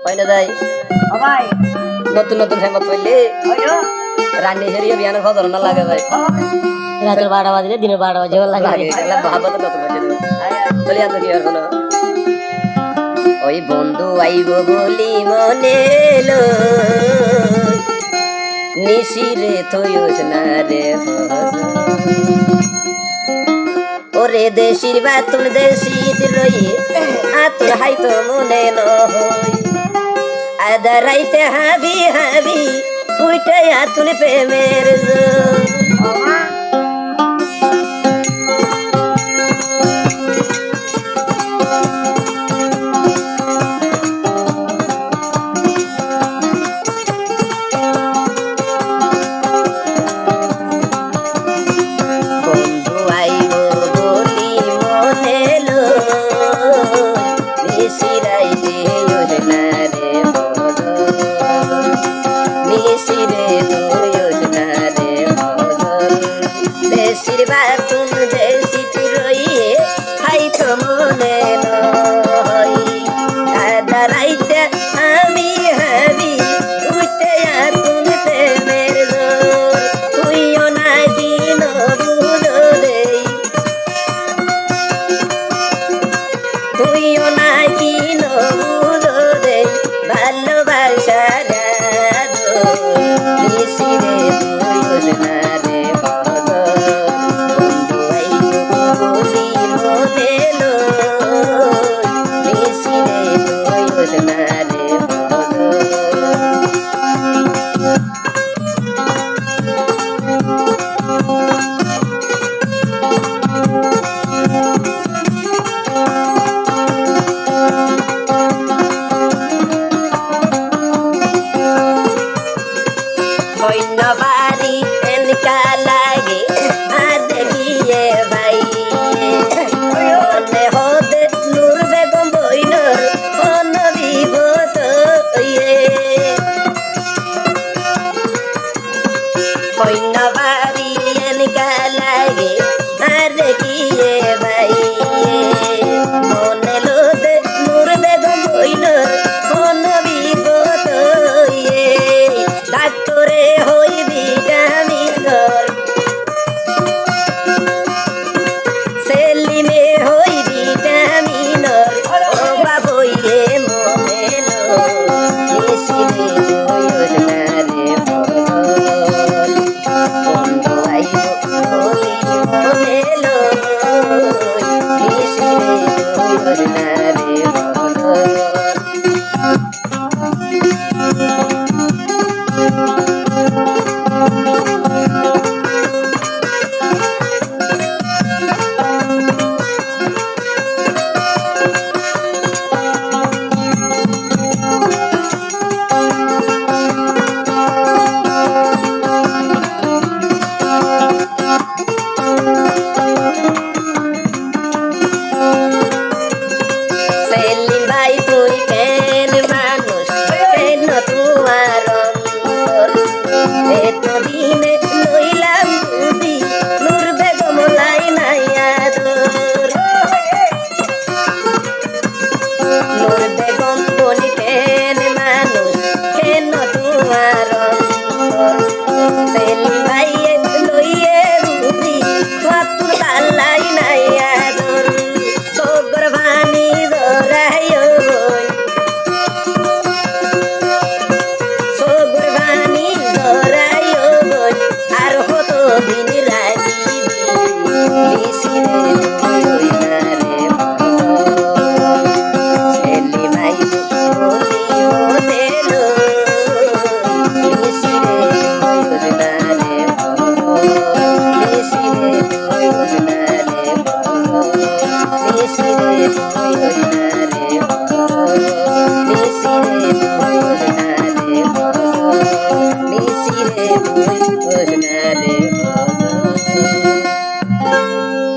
পয়না যাই ভাই নতুন নতুন ফেমত পড়লে ওইও রান্নি হেরিয়ে বিয়ানের ফজর না লাগে ভাই রাতের 12টা বাজলে দিনের 12টা বাজে লাগে লাগে এগুলা মহাব্বত নতুন হচ্ছে চলে আনতো কি আর কোনো ওই বন্ধু আইব বলি মনে লো নিশিরে থইস না রে ওরে দেশির বাতুন দেশিত রই আতুর হাইতো মনে নই আদা রাইতে হাবি হাবি উইটে আতুন প্রেমের বন্ধু আইব বলি মনে লো নিশিরাইতে না রে নিশিরে না রে দেশির বাতুন দেশিত রইয়ে হাইতো মনে নই আদা রাইতে আমি হাবি উঠে আতুন প্রেমের জোর তুইও না দিন বুঝো রে তুইও না দিন বুঝো রে ভালোবাসা নিশিরে তুইও না রে বন্ধু আইব বলি মনে লো নিশিরে তুইও না রে বাড়ি এনকা লাগে দেখিয়ে ভাই মনে হতে নূর বেগম বইল অনবিব কইন বাড়ি এনকা লাগে দেখিয়ে ভাই মনে লোতে নূর বেগম বইল অনবিব ডাক্তরে হইবি জামিনর সেলিমে হইবি জামিনর ও বাবইয়ে মনেলো নিশিরে তুইও না রে বন্ধু আইব বলি মনেলো নিশিরে তুইও না রে সেলিম ভাই তুই কেন মানুষ কেন তোমার এতদিনে লইলাম বুঝি নূর বেগম লাই নাই আদর নূর বেগম বলি কেন মানুষ কেন তোমার সেলিম ভাই লইয়ে বুঝি তুই লাই নাই আদর সগর ভানি ধরাইও সগর ভানি ধরাইও আর হতো দিন রাখিবি নিশিরে